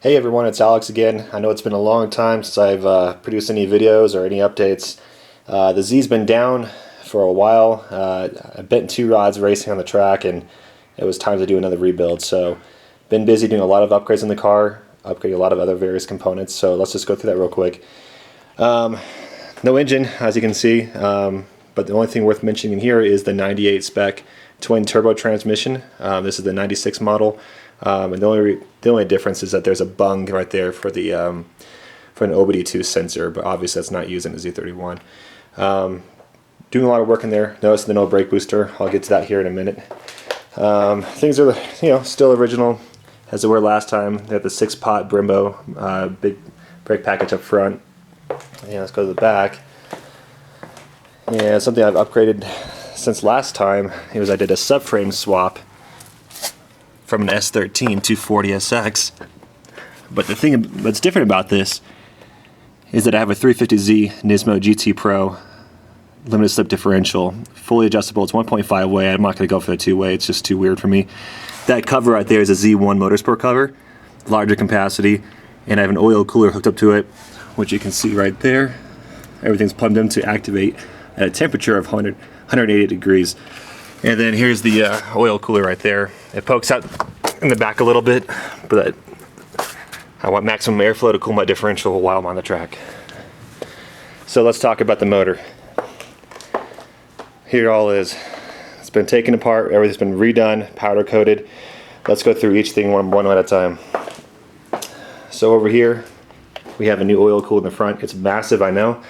Hey everyone, it's Alex again. I know it's been a long time since I've produced any videos or any updates. The Z's been down for a while. I bent 2 rods racing on the track and it was time to do another rebuild. So been busy doing a lot of upgrades in the car, upgrading a lot of other various components. So let's just go through that real quick. No engine, as you can see, but the only thing worth mentioning here is the 98 spec twin turbo transmission. This is the 96 model. And the only difference is that there's a bung right there for the for an OBD2 sensor, but obviously that's not used in the Z31. Doing a lot of work in there. Notice the no brake booster. I'll get to that here in a minute. Things are still original as they were last time. They have the 6-pot Brembo big brake package up front. Yeah, let's go to the back. Yeah, something I've upgraded since last time is I did a subframe swap from an S13 to 40SX. But the thing that's different about this is that I have a 350Z Nismo GT Pro limited slip differential, fully adjustable. It's 1.5 way. I'm not going to go for the 2-way. It's just too weird for me. That cover right there is a Z1 Motorsport cover, larger capacity, and I have an oil cooler hooked up to it, which you can see right there. Everything's plumbed in to activate at a temperature of 180 degrees. And then here's the oil cooler right there. It pokes out in the back a little bit, but I want maximum airflow to cool my differential while I'm on the track. So let's talk about the motor. Here it all is. It's been taken apart, everything's been redone, powder coated. Let's go through each thing one at a time. So over here, we have a new oil cooler in the front. It's massive, I know,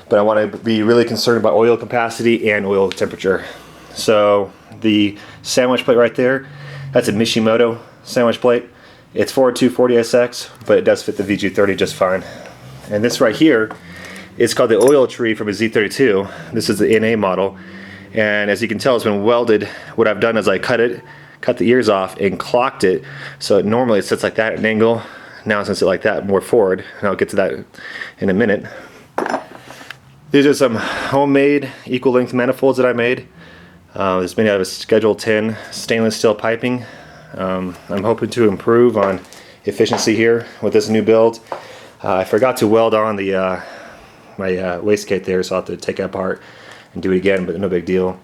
but I want to be really concerned about oil capacity and oil temperature. So the sandwich plate right there, that's a Mishimoto sandwich plate. It's 4.240SX, but it does fit the VG33 just fine. And this right here is called the oil tree from a Z32. This is the NA model. And as you can tell, it's been welded. What I've done is I cut the ears off and clocked it. So normally it sits like that at an angle. Now it's going to sit like that, more forward. And I'll get to that in a minute. These are some homemade equal length manifolds that I made. This is made out of a Schedule 10 stainless steel piping. I'm hoping to improve on efficiency here with this new build. I forgot to weld on the my wastegate there, so I'll have to take it apart and do it again, but no big deal.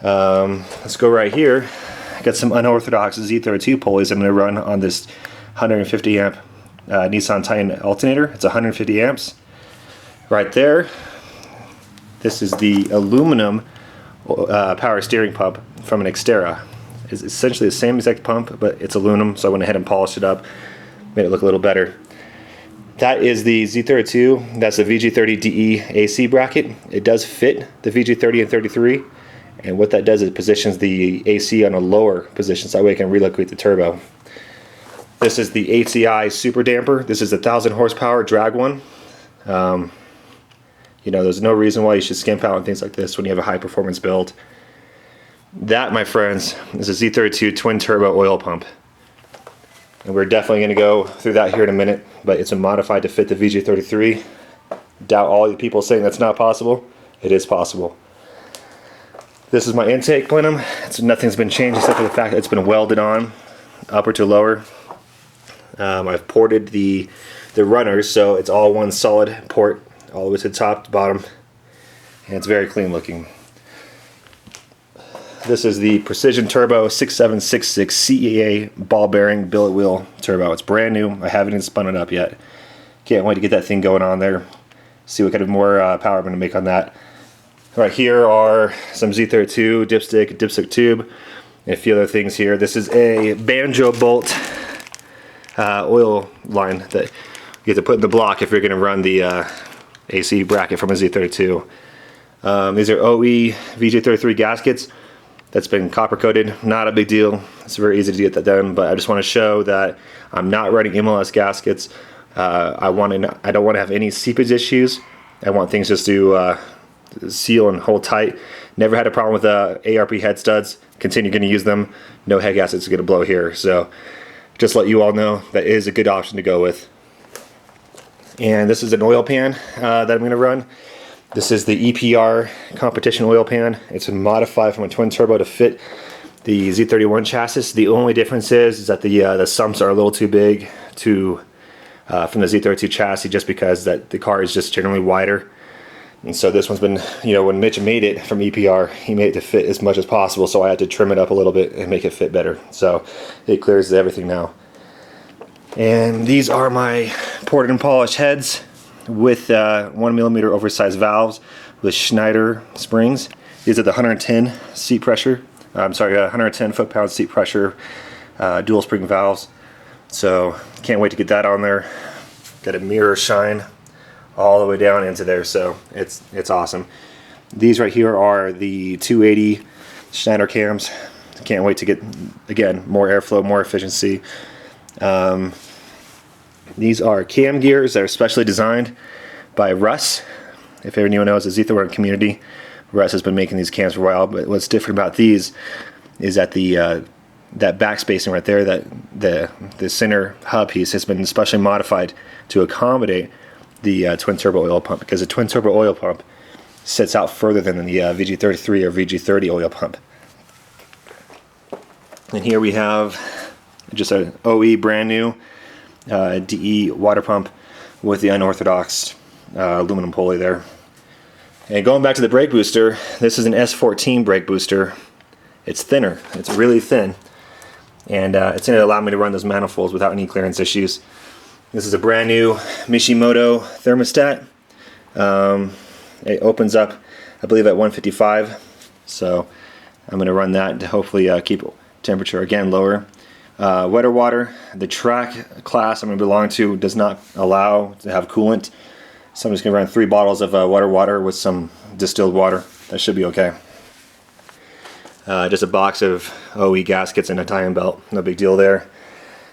Let's go right here. I got some unorthodox Z32 pulleys I'm going to run on this 150 amp Nissan Titan alternator. It's 150 amps. Right there, this is the aluminum power steering pump from an Xterra. It's essentially the same exact pump, but it's aluminum, so I went ahead and polished it up, made it look a little better. That is the Z32. That's the VG30 DE AC bracket. It does fit the VG30 and 33, and what that does is it positions the AC on a lower position, so that way it can relocate the turbo. This is the HCI super damper. This is a 1,000 horsepower drag one. There's no reason why you should skimp out on things like this when you have a high performance build. That, my friends, is a Z32 twin turbo oil pump. And we're definitely going to go through that here in a minute, but it's been modified to fit the VG33. Doubt all you people saying that's not possible. It is possible. This is my intake plenum. Nothing's been changed except for the fact that it's been welded on, upper to lower. I've ported the runners, so it's all one solid port all the way to the top to bottom, and it's very clean looking. This is the Precision Turbo 6766 CEA Ball Bearing Billet Wheel Turbo. It's brand new. I haven't even spun it up yet. Can't wait to get that thing going on there. See what kind of more power I'm going to make on that. Right here are some Z32 dipstick tube, and a few other things here. This is a banjo bolt oil line that you have to put in the block if you're going to run the AC bracket from a Z32. These are OE VG33 gaskets. That's been copper coated. Not a big deal. It's very easy to get that done, but I just want to show that I'm not running MLS gaskets. I don't want to have any seepage issues. I want things just to seal and hold tight. Never had a problem with ARP head studs. Continue going to use them. No head gaskets are going to blow here. So just let you all know that is a good option to go with. And this is an oil pan that I'm going to run. This is the EPR competition oil pan. It's been modified from a twin turbo to fit the Z31 chassis. The only difference is that the sumps are a little too big to from the Z32 chassis, just because that the car is just generally wider. And so this one's been, you know, when Mitch made it from EPR, he made it to fit as much as possible, so I had to trim it up a little bit and make it fit better. So it clears everything now. And these are my ported and polished heads with 1mm oversized valves with Schneider springs. These are the 110 seat pressure, 110 foot-pound seat pressure dual spring valves. So can't wait to get that on there. Got a mirror shine all the way down into there, so it's awesome. These right here are the 280 Schneider cams. Can't wait to get, again, more airflow, more efficiency. These are cam gears that are specially designed by Russ. If anyone knows the Z31 community, Russ has been making these cams for a while, but what's different about these is that the that back spacing right there, that the center hub piece has been specially modified to accommodate the twin turbo oil pump, because the twin turbo oil pump sits out further than the VG33 or VG30 oil pump. And here we have just an OE brand new DE water pump with the unorthodox aluminum pulley there. And going back to the brake booster, this is an S14 brake booster. It's thinner, it's really thin, and it's going to allow me to run those manifolds without any clearance issues. This is a brand new Mishimoto Thermostat. It opens up, I believe, at 155, so I'm going to run that to hopefully keep temperature again lower. Wetter water, the track class I'm going to belong to does not allow to have coolant, so I'm just going to run 3 bottles of wetter water with some distilled water. That should be okay. Just a box of OE gaskets and a tie-in belt, no big deal there.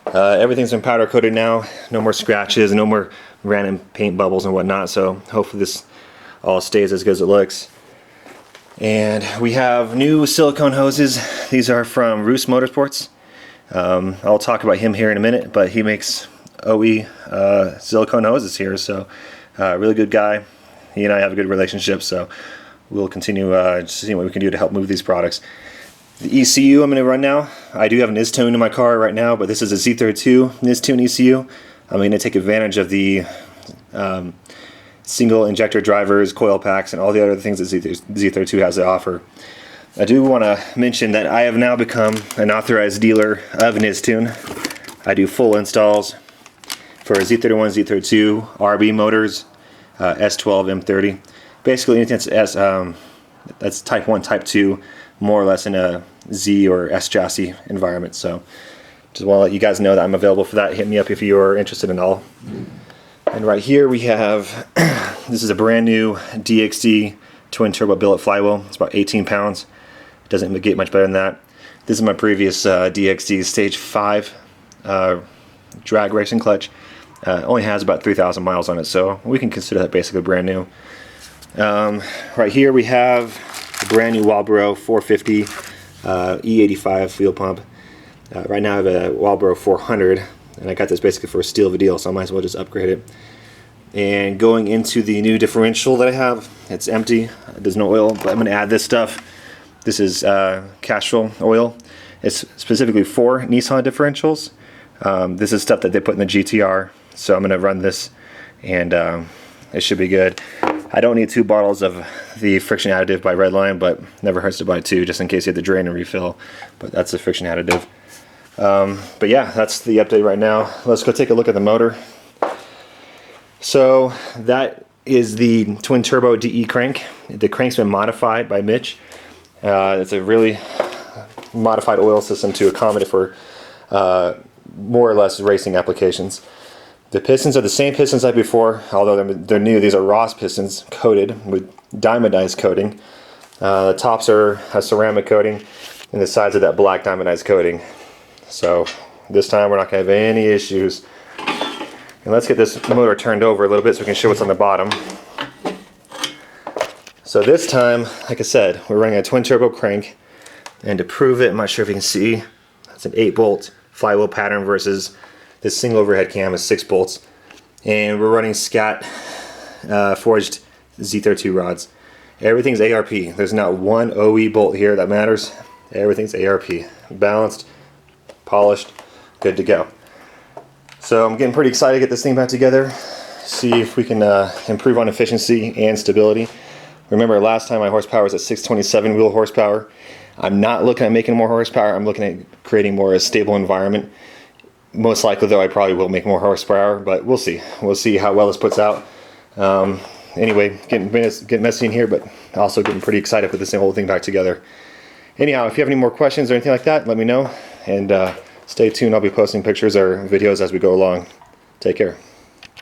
Everything's been powder coated now, no more scratches, no more random paint bubbles and whatnot, so hopefully this all stays as good as it looks. And we have new silicone hoses. These are from Roos Motorsports. I'll talk about him here in a minute, but he makes OE silicone hoses here, so really good guy. He and I have a good relationship, so we'll continue seeing what we can do to help move these products. The ECU I'm going to run now, I do have an Istune in my car right now, but this is a Z32 Istune ECU. I'm going to take advantage of the single injector drivers, coil packs, and all the other things that Z32 has to offer. I do want to mention that I have now become an authorized dealer of an Istune. I do full installs for Z31, Z32, RB motors, S12, M30. Basically anything that's type 1, type 2, more or less in a Z or S chassis environment. So just want to let you guys know that I'm available for that. Hit me up if you are interested in all. And right here we have, this is a brand new DXD twin turbo billet flywheel. It's about 18 pounds. It doesn't get much better than that. This is my previous DXD stage 5 drag racing clutch. Only has about 3,000 miles on it, so we can consider that basically brand new. Right here we have a brand new Walbro 450 E85 fuel pump. Right now I have a Walbro 400, and I got this basically for a steal of a deal, so I might as well just upgrade it. And going into the new differential that I have, it's empty, there's no oil, but I'm going to add this stuff. This is Castrol oil. It's specifically for Nissan differentials. This is stuff that they put in the GTR, so I'm going to run this, and it should be good. I don't need 2 bottles of the friction additive by Redline, but never hurts to buy 2 just in case you have to drain and refill. But that's the friction additive. But yeah, that's the update right now. Let's go take a look at the motor. So that is the twin turbo DE crank. The crank's been modified by Mitch. It's a really modified oil system to accommodate for more or less racing applications. The pistons are the same pistons like before, although they're new. These are Ross pistons coated with diamondyze coating. The tops are a ceramic coating, and the sides are that black diamondized coating. So this time we're not going to have any issues. And let's get this motor turned over a little bit so we can show what's on the bottom. So this time, like I said, we're running a twin turbo crank, and to prove it, I'm not sure if you can see, it's an 8-bolt flywheel pattern versus this single overhead cam is 6 bolts, and we're running Scat forged Z32 rods. Everything's ARP. There's not one OE bolt here that matters. Everything's ARP. Balanced, polished, good to go. So I'm getting pretty excited to get this thing back together, see if we can improve on efficiency and stability. Remember last time my horsepower was at 627 wheel horsepower. I'm not looking at making more horsepower, I'm looking at creating more a stable environment. Most likely though I probably will make more horsepower, but we'll see. We'll see how well this puts out. Anyway, getting messy in here, but also getting pretty excited to put this whole thing back together. Anyhow, if you have any more questions or anything like that, let me know, and stay tuned. I'll be posting pictures or videos as we go along. Take care.